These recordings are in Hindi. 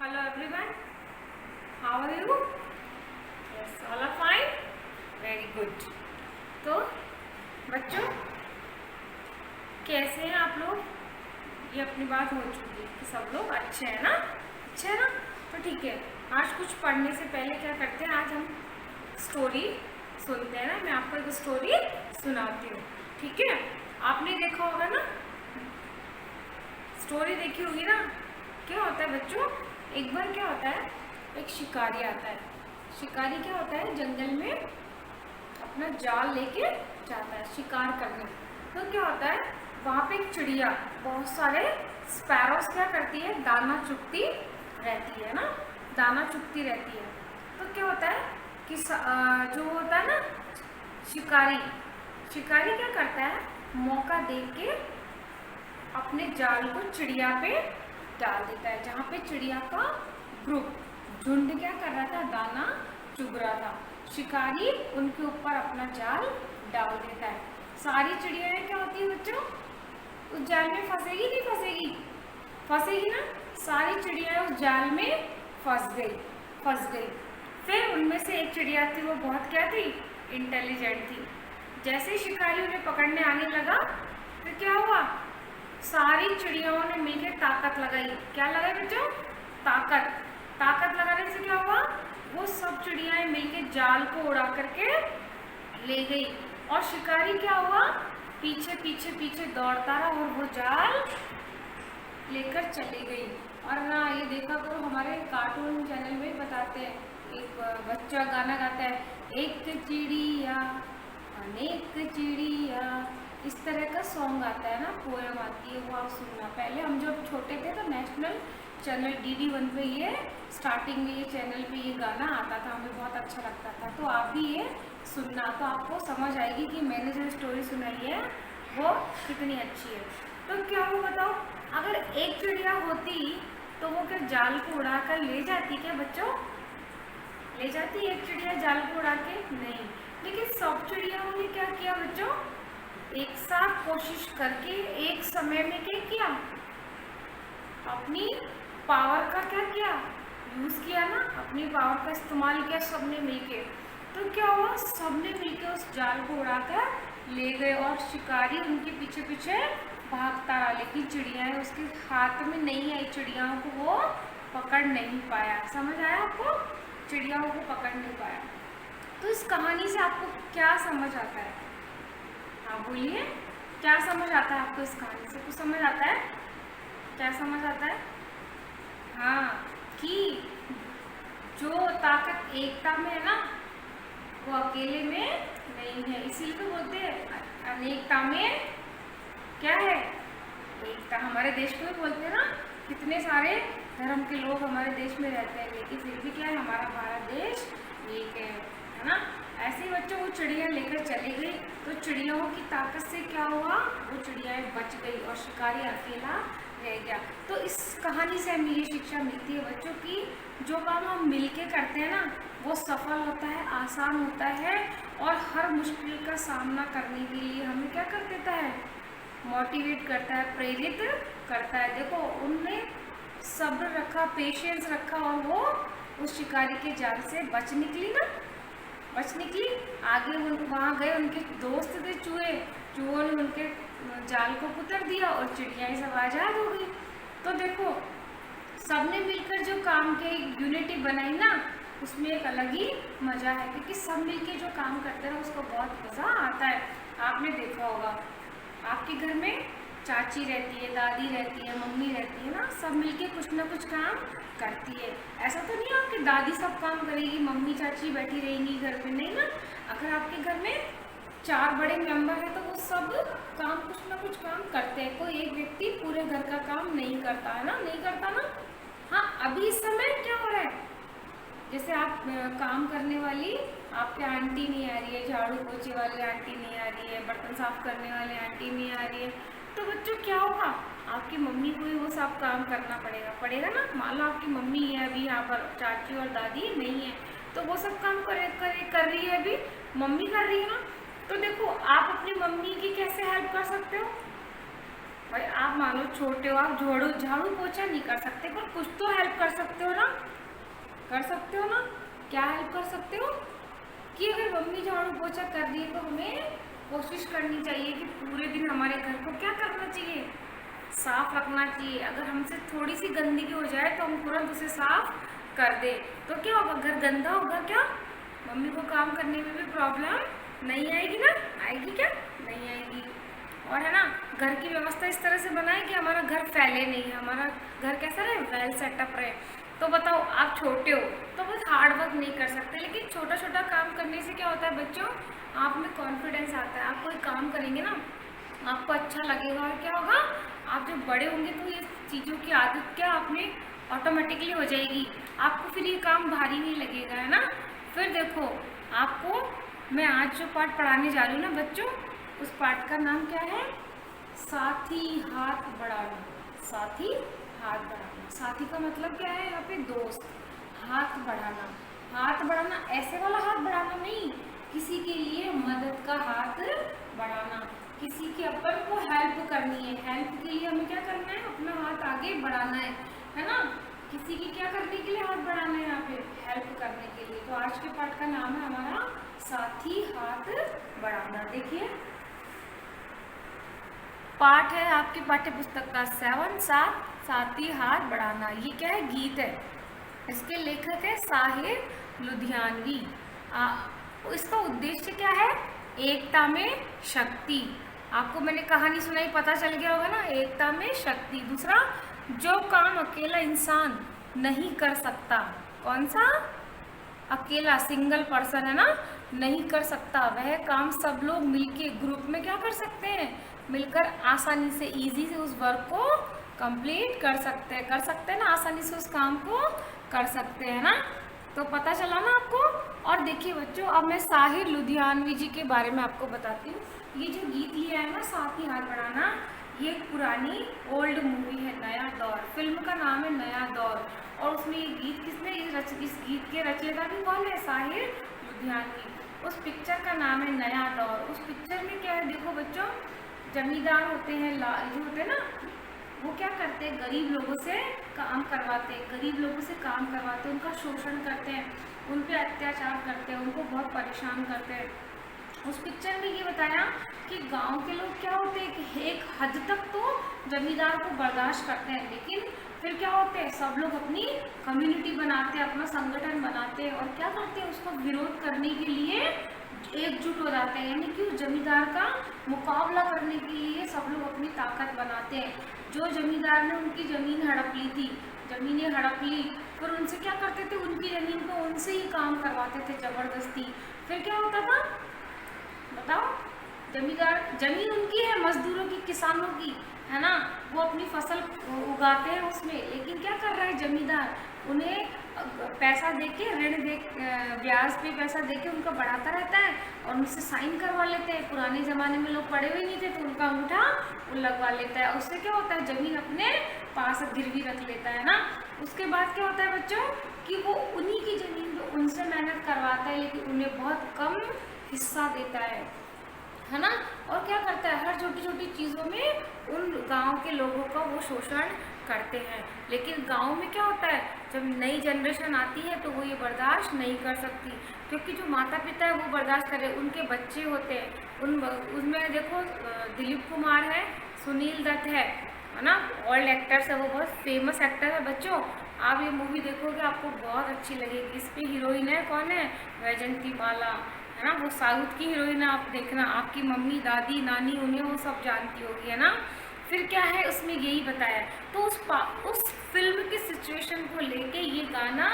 Hello everyone, how are you? Yes, all are fine? Very good. तो बच्चों कैसे हैं आप लोग? ये अपनी बात हो चुकी है कि सब लोग अच्छे हैं ना? अच्छे हैं ना? तो ठीक है, आज कुछ पढ़ने से पहले क्या करते हैं, आज हम स्टोरी सुनते हैं ना। मैं आपको एक स्टोरी सुनाती हूँ, ठीक है? आपने देखा होगा ना, स्टोरी देखी होगी ना। क्या होता है बच्चों, एक बार क्या होता है, एक शिकारी आता है। शिकारी क्या होता है, जंगल में अपना जाल लेके जाता है शिकार करने। तो क्या होता है, वहाँ पे एक चिड़िया, बहुत सारे स्पैरोस क्या करती है, दाना चुगती रहती है ना, दाना चुगती रहती है। तो क्या होता है कि जो होता है ना शिकारी, शिकारी क्या करता है, मौका देख के अपने जाल को चिड़िया पे डाल देता है, जहाँ पे चिड़िया का ग्रुप झुंड क्या कर रहा था, दाना चुग रहा था। शिकारी उनके ऊपर अपना जाल डाल देता है। सारी चिड़ियाएं क्या होती है बच्चों, उस जाल में फंसेगी, नहीं फंसेगी? फंसेगी ना। सारी चिड़ियाएं उस जाल में फंस गई। फिर उनमें से एक चिड़िया थी, वो बहुत क्या थी, इंटेलिजेंट थी। जैसे ही शिकारी उन्हें पकड़ने आने लगा, तो क्या हुआ, सारी चिड़ियाओं ने मिलकर ताकत लगाई। क्या लगाई बच्चों, ताकत लगाने से क्या हुआ, वो सब चिड़ियाएं मिलकर जाल को उड़ा करके ले गई। और शिकारी क्या हुआ, पीछे दौड़ता रहा और वो जाल लेकर चली गई। और ना ये देखा करो, हमारे कार्टून चैनल में बताते हैं, एक बच्चा गाना गाता है, एक चिड़िया अनेक चिड़िया, इस तरह का सॉन्ग आता है ना, पोएम आती है, वो आप सुनना। पहले हम जब छोटे थे तो नेशनल चैनल DD1 पे ये स्टार्टिंग में ये चैनल पे ये गाना आता था, हमें बहुत अच्छा लगता था। तो आप भी ये सुनना, तो आपको समझ आएगी कि मैंने जो स्टोरी सुनाई है वो कितनी अच्छी है। तो क्या हो बताओ, अगर एक चिड़िया होती तो वो क्या जाल को उड़ा कर ले जाती क्या बच्चों? ले जाती एक चिड़िया जाल को उड़ा के? नहीं। लेकिन सब चिड़ियाओं ने क्या किया बच्चों, एक साथ कोशिश करके एक समय में क्या किया, अपनी पावर का क्या किया, यूज किया ना, अपनी पावर का इस्तेमाल किया सबने मिलके। तो क्या हुआ, सबने मिलके उस जाल को उड़ाकर ले गए और शिकारी उनके पीछे भागता रहा, लेकिन चिड़ियाएं उसके हाथ में नहीं आई, चिड़ियाओं को वो पकड़ नहीं पाया। समझ आया आपको, चिड़ियाओं को पकड़ नहीं पाया। तो इस कहानी से आपको क्या समझ आता है, आप बोलिए, क्या समझ आता है आपको इस कहानी से? कुछ समझ आता है? क्या समझ आता है? हाँ, कि जो ताकत एकता में है ना, वो अकेले में नहीं है। इसीलिए तो बोलते हैं अनेकता में क्या है, एकता। हमारे देश को भी बोलते हैं ना, कितने सारे धर्म के लोग हमारे देश में रहते हैं, लेकिन फिर भी क्या है, हमारा भारत देश एक है ना। ऐसे ही बच्चों वो चिड़िया लेकर चली गई, तो चिड़ियाओं की ताकत से क्या हुआ, वो चिड़ियाएं बच गई और शिकारी अकेला रह गया। तो इस कहानी से हमें ये शिक्षा मिलती है बच्चों की, जो काम हम मिलके करते हैं ना, वो सफल होता है, आसान होता है, और हर मुश्किल का सामना करने के लिए हमें क्या कर देता है, मोटिवेट करता है, प्रेरित करता है। देखो उनने सब्र रखा, पेशेंस रखा, और वो उस शिकारी के जाल से बच निकली ना, बच निकली। आगे वहाँ गए, उनके दोस्त थे चूहों ने उनके जाल को कुतर दिया और चिड़ियाएं सब आजाद हो गई। तो देखो सबने मिलकर जो काम किया, यूनिटी बनाई ना, उसमें एक अलग ही मजा है, क्योंकि सब मिलके जो काम करते हैं उसको बहुत मज़ा आता है। आपने देखा होगा, आपके घर में चाची रहती है, दादी रहती है, मम्मी रहती है ना, सब मिलके कुछ ना कुछ काम करती है। ऐसा तो नहीं है आपकी दादी सब काम करेगी, मम्मी चाची बैठी रहेंगी घर पे, नहीं ना। अगर आपके घर में 4 बड़े मेंबर हैं तो वो सब काम, कुछ ना कुछ काम करते हैं। कोई एक व्यक्ति पूरे घर का काम नहीं करता है ना, नहीं करता ना। हाँ, अभी इस समय क्या हो रहा है, जैसे आप काम करने वाली आपके आंटी नहीं आ रही है, झाड़ू पोछे वाली आंटी नहीं आ रही है, बर्तन साफ करने वाली आंटी नहीं आ रही है, तो बच्चों क्या होगा, आपकी मम्मी को ही वो सब काम करना पड़ेगा ना। मान लो आपकी मम्मी है अभी यहाँ पर, चाची और दादी नहीं है, तो वो सब काम कर रही है, अभी मम्मी कर रही है ना। तो देखो आप अपनी मम्मी की कैसे हेल्प कर सकते हो, भाई आप मान लो छोटे हो, आप झाड़ू पोछा नहीं कर सकते, पर कुछ तो हेल्प कर सकते हो ना, कर सकते हो ना। क्या हेल्प कर सकते हो कि अगर मम्मी झाड़ू पोछा कर रही है तो हमें कोशिश करनी चाहिए कि पूरे दिन हमारे घर को क्या करना चाहिए, साफ रखना चाहिए। अगर हमसे थोड़ी सी गंदगी हो जाए तो हम तुरंत उसे साफ कर दे, तो क्या होगा, घर गंदा होगा क्या, मम्मी को काम करने में भी प्रॉब्लम नहीं आएगी ना, आएगी क्या, नहीं आएगी। और है ना, घर की व्यवस्था इस तरह से बनाए कि हमारा घर फैले नहीं, हमारा घर कैसा रहे, वेल सेटअप रहे। तो बताओ आप छोटे हो तो बस हार्ड वर्क नहीं कर सकते, लेकिन छोटा छोटा काम करने से क्या होता है बच्चों, आप में कॉन्फिडेंस आता है। आप कोई काम करेंगे ना, आपको अच्छा लगेगा, और क्या होगा, आप जब बड़े होंगे तो ये चीज़ों की आदत क्या आप में ऑटोमेटिकली हो जाएगी, आपको फिर ये काम भारी नहीं लगेगा, है ना। फिर देखो, आपको मैं आज जो पाठ पढ़ाने जा रही हूँ ना बच्चों, उस पाठ का नाम क्या है, साथी हाथ बढ़ाना। साथी हाथ बढ़ाना, साथी का मतलब क्या है यहाँ पे, दोस्त। हाथ बढ़ाना, हाथ बढ़ाना ऐसे वाला हाथ बढ़ाना नहीं, किसी के लिए मदद का हाथ बढ़ाना, किसी के अपन को हेल्प करनी है, हेल्प के लिए हमें क्या करना है, अपना हाथ आगे बढ़ाना है ना। किसी की क्या करने के लिए हाथ बढ़ाना है यहाँ पे, हेल्प करने के लिए। तो आज के पाठ का नाम है हमारा साथी हाथ बढ़ाना। देखिए पाठ है आपकी पाठ्य पुस्तक का 7 साथी हाथ बढ़ाना। ये क्या है, गीत है, इसके लेखक है साहिर लुधियानवी। इसका उद्देश्य क्या है, एकता में शक्ति। आपको मैंने कहानी सुनाई, पता चल गया होगा ना, एकता में शक्ति। दूसरा, जो काम अकेला इंसान नहीं कर सकता, कौन सा, अकेला सिंगल पर्सन है ना, नहीं कर सकता, वह काम सब लोग मिलके ग्रुप में क्या कर सकते हैं, मिलकर आसानी से, इजी से उस वर्क को कंप्लीट कर सकते हैं ना, आसानी से उस काम को कर सकते हैं ना। तो पता चला ना आपको। और देखिए बच्चों, अब मैं साहिर लुधियानवी जी के बारे में आपको बताती हूँ। ये जो गीत लिया है ना, साथी हाथ बढ़ाना, ये एक पुरानी ओल्ड मूवी है, नया दौर, फिल्म का नाम है नया दौर। और उसमें ये गीत किसने, इस गीत के रचयिता भी कौन है, साहिर लुधियानवी। उस पिक्चर का नाम है नया दौर। उस पिक्चर में क्या है, देखो बच्चों, जमींदार होते हैं, जो होते हैं ना, वो क्या करते हैं, गरीब लोगों से काम करवाते हैं, गरीब लोगों से काम करवाते हैं, उनका शोषण करते हैं, उन पे अत्याचार करते हैं, उनको बहुत परेशान करते हैं। उस पिक्चर में ये बताया कि गांव के लोग क्या होते हैं कि एक हद तक तो जमींदार को बर्दाश्त करते हैं, लेकिन फिर क्या होते हैं, सब लोग अपनी कम्युनिटी बनाते हैं, अपना संगठन बनाते हैं, और क्या करते हैं, उसका विरोध करने के लिए एकजुट हो जाते हैं। यानी कि उस जमींदार का मुकाबला करने के लिए सब लोग अपनी ताकत बनाते हैं। जो जमींदार ने उनकी ज़मीन हड़प ली थी, ज़मीनें हड़प ली, फिर उनसे क्या करते थे, उनकी ज़मीन को उनसे ही काम करवाते थे ज़बरदस्ती। फिर क्या होता था बताओ, जमींदार, ज़मीन उनकी है, मजदूरों की, किसानों की, है ना, वो अपनी फसल उगाते हैं उसमें, लेकिन क्या कर रहा है जमींदार, उन्हें पैसा देके, ऋण दे, ब्याज पे पैसा देके उनका बढ़ाता रहता है, और उनसे साइन करवा लेते हैं। पुराने ज़माने में लोग पढ़े हुए नहीं थे, तो उनका अंगूठा वो लगवा लेता है। उससे क्या होता है, ज़मीन अपने पास गिरवी रख लेता है ना। उसके बाद क्या होता है बच्चों, कि वो उन्हीं की ज़मीन पे उनसे मेहनत करवाता है, लेकिन उन्हें बहुत कम हिस्सा देता है ना। और क्या करता है, हर छोटी छोटी चीज़ों में उन गांव के लोगों का वो शोषण करते हैं। लेकिन गांव में क्या होता है, जब नई जनरेशन आती है तो वो ये बर्दाश्त नहीं कर सकती, क्योंकि जो माता पिता है वो बर्दाश्त करे, उनके बच्चे होते हैं, उसमें देखो दिलीप कुमार है, सुनील दत्त है ना, ओल्ड एक्टर्स है, वो बहुत फेमस एक्टर है बच्चों। आप ये मूवी देखोगे आपको बहुत अच्छी लगेगी। इस पे हीरोइन है कौन है, वैजंती माला, है ना, वो साउथ की हीरोइन है, आप देखना, आपकी मम्मी दादी नानी उन्हें वो सब जानती होगी, है ना। फिर क्या है, उसमें यही बताया, तो उस फिल्म की सिचुएशन को लेके ये गाना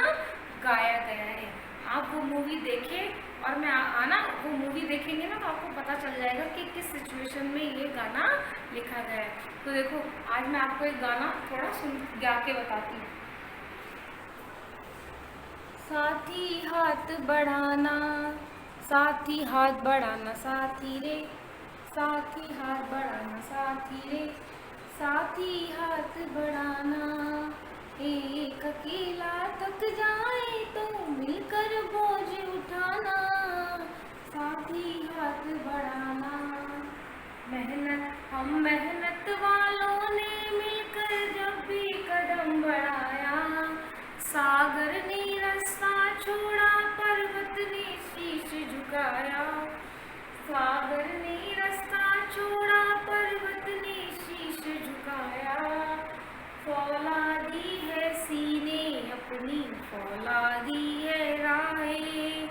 गाया गया है। आप वो मूवी देखें, और मैं आना, वो मूवी देखेंगे ना तो आपको पता चल जाएगा कि किस सिचुएशन में ये गाना लिखा गया है। तो देखो, आज मैं आपको एक गाना थोड़ा गा के बताती हूँ। साथी हाथ बढ़ाना, साथी हाथ बढ़ाना, साथी रे, साथी हाथ बढ़ाना, साथी रे, साथी हाथ बढ़ाना, एक अकेला थक जाए तो मिलकर बोझ उठाना, साथी हाथ बढ़ाना। मेहनत, हम मेहनत वालों छोड़ा पर्वत ने शीश झुकाया, सागर ने रास्ता छोड़ा पर्वत ने शीश झुकाया, फौलादी है सीने अपनी फौलादी है राहें,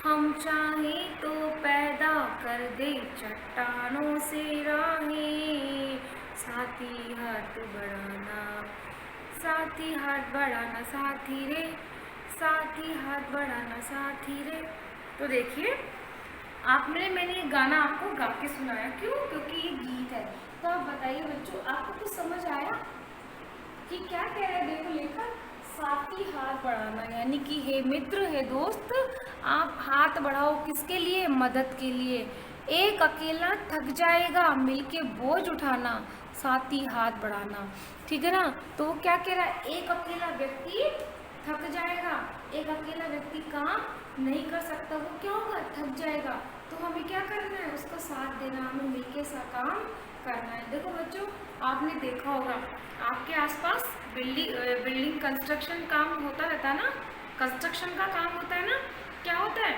हम चाहें तो पैदा कर दे चट्टानों से राहें, साथी हाथ बढ़ाना साथी हाथ बढ़ाना साथी रे, साथी हाथ बढ़ाना साथी रे। तो देखिए मैंने ये गाना आपको गा के सुनाया, क्यों? क्योंकि ये गीत है। तो आप बताइए बच्चों, आपको कुछ समझ आया कि क्या कह रहे हैं? देखो लेखक, साथी हाथ बढ़ाना, यानी कि हे मित्र, हे दोस्त, आप हाथ बढ़ाओ किसके लिए? मदद के लिए। एक अकेला थक जाएगा, मिलके बोझ उठाना, साथी हाथ बढ़ाना। ठीक है ना? तो वो क्या कह रहा है? एक अकेला व्यक्ति थक जाएगा, एक अकेला व्यक्ति काम नहीं कर सकता, वो क्या होगा? थक जाएगा। तो हमें क्या करना है? उसका साथ देना, हमें मिलके सा काम करना है। देखो बच्चों, आपने देखा होगा आपके आसपास बिल्डिंग कंस्ट्रक्शन काम होता रहता है ना, कंस्ट्रक्शन का काम होता है ना। क्या होता है?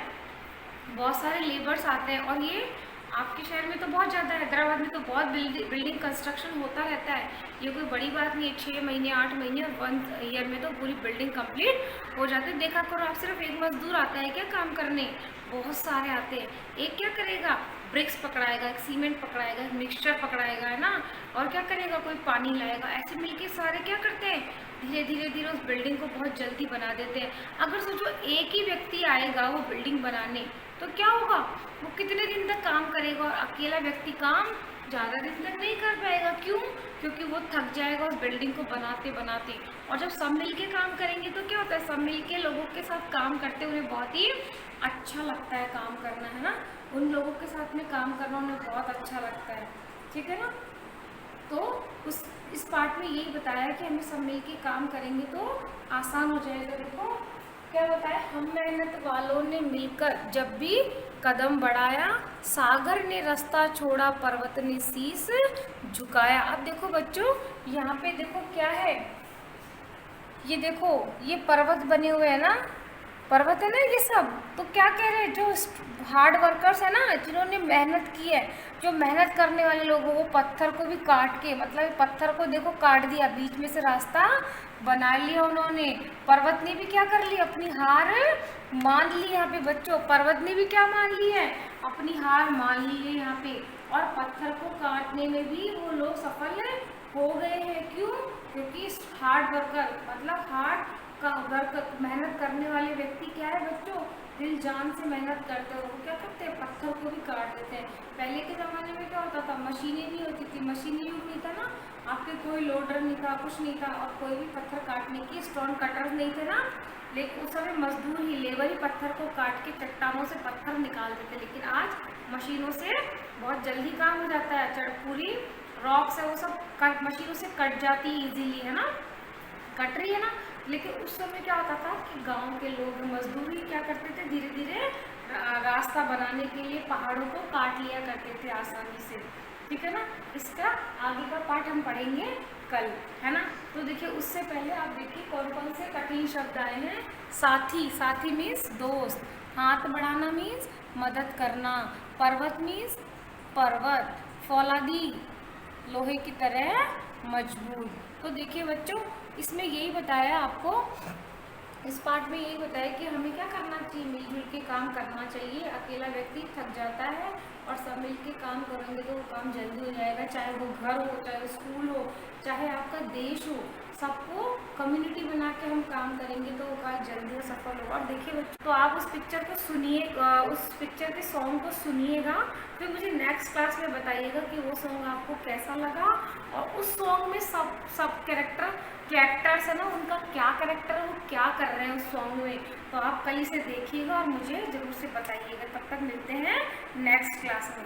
बहुत सारे लेबर्स आते हैं, और ये आपके शहर में तो बहुत ज़्यादा, हैदराबाद में तो बहुत बिल्डिंग कंस्ट्रक्शन होता रहता है। ये कोई बड़ी बात नहीं है, 6 महीने 8 महीने और 1 ईयर में तो पूरी बिल्डिंग कंप्लीट हो जाती है। देखा करो आप, सिर्फ एक मजदूर आता है क्या काम करने? बहुत सारे आते हैं। एक क्या करेगा? ब्रिक्स पकड़ाएगा, एक सीमेंट पकड़ाएगा, एक मिक्सचर पकड़ाएगा, है ना, और क्या करेगा? कोई पानी लाएगा। ऐसे मिलके सारे क्या करते हैं? धीरे धीरे धीरे उस बिल्डिंग को बहुत जल्दी बना देते हैं। अगर सोचो एक ही व्यक्ति आएगा वो बिल्डिंग बनाने, तो क्या होगा? वो कितने दिन तक काम करेगा? और अकेला व्यक्ति काम ज़्यादा दिन तक नहीं कर पाएगा। क्यों? क्योंकि वो थक जाएगा उस बिल्डिंग को बनाते बनाते। और जब सब मिलके काम करेंगे तो क्या होता है? सब मिलके लोगों के साथ काम करते उन्हें बहुत ही अच्छा लगता है काम करना, है ना। उन लोगों के साथ में काम करना उन्हें बहुत अच्छा लगता है। ठीक है ना? तो इस पार्ट में यही बताया कि हमें सब मिलके काम करेंगे तो आसान हो जाएगा। देखो क्या बताया? हम मेहनत वालों ने मिलकर जब भी कदम बढ़ाया, सागर ने रास्ता छोड़ा पर्वत ने शीश झुकाया। अब देखो बच्चों, यहाँ पे देखो क्या है, ये देखो ये पर्वत बने हुए हैं ना, पर्वत है ना ये सब। तो क्या कह रहे हैं? जो हार्ड वर्कर्स है ना, जिन्होंने मेहनत की है, जो मेहनत करने वाले लोग, वो पत्थर को भी काट के, मतलब पत्थर को देखो काट दिया, बीच में से रास्ता बना लिया उन्होंने। पर्वत ने भी क्या कर लिया? अपनी हार मान ली। यहाँ पे बच्चों, पर्वत ने भी क्या मान ली है? अपनी हार मान ली है यहाँ पे। और पत्थर को काटने में भी वो लोग सफल हो गए हैं। क्यों? क्योंकि हार्ड वर्कर, मतलब हार्ड का वर्क, मेहनत करने वाले व्यक्ति क्या है बच्चों? दिल जान से मेहनत करते हो। वो क्या करते हैं? पत्थर को भी काट देते हैं। पहले के ज़माने में क्या होता था? मशीनें नहीं होती थी, मशीनी युग नहीं था ना, आपके कोई लोडर नहीं था, कुछ नहीं था, और कोई भी पत्थर काटने की स्टोन कटर्स नहीं थे ना। लेकिन उस समय मजदूर ही, लेबर ही पत्थर को काट के चट्टानों से पत्थर निकाल देते। लेकिन आज मशीनों से बहुत जल्दी काम हो जाता है। पूरी रॉक्स है वो सब मशीनों से कट जाती है ईजीली, है ना, कट रही है ना। लेकिन उस समय क्या होता था कि गांव के लोग, मजदूर ही क्या करते थे? धीरे धीरे रास्ता बनाने के लिए पहाड़ों को काट लिया करते थे आसानी से। ठीक है ना? इसका आगे का पार्ट हम पढ़ेंगे कल, है ना। तो देखिए उससे पहले आप देखिए कौन कौन से कठिन शब्द आए हैं। साथी, साथी मीन्स दोस्त। हाथ बढ़ाना मीन्स मदद करना। पर्वत मीन्स पर्वत। फौलादी लोहे की तरह मजबूत। तो देखिए बच्चों, इसमें यही बताया आपको, इस पार्ट में यही बताया कि हमें क्या करना चाहिए? मिलजुल के काम करना चाहिए। अकेला व्यक्ति थक जाता है, और सब मिल के काम करेंगे तो वो काम जल्दी हो जाएगा। चाहे वो घर हो, चाहे स्कूल हो, चाहे आपका देश हो, सबको कम्युनिटी बना के हम काम करेंगे तो वो काम जल्दी और सफल होगा। और देखिए बच्चों, तो आप उस पिक्चर को सुनिए, उस पिक्चर के सॉन्ग को सुनिएगा, फिर मुझे नेक्स्ट क्लास में बताइएगा कि वो सॉन्ग आपको कैसा लगा। और उस सॉन्ग में सब कैरेक्टर्स है ना, उनका क्या कैरेक्टर है, वो क्या कर रहे हैं उस सॉन्ग में। तो आप कल इसे देखिएगा और मुझे ज़रूर से बताइएगा। तब तक मिलते हैं नेक्स्ट क्लास में।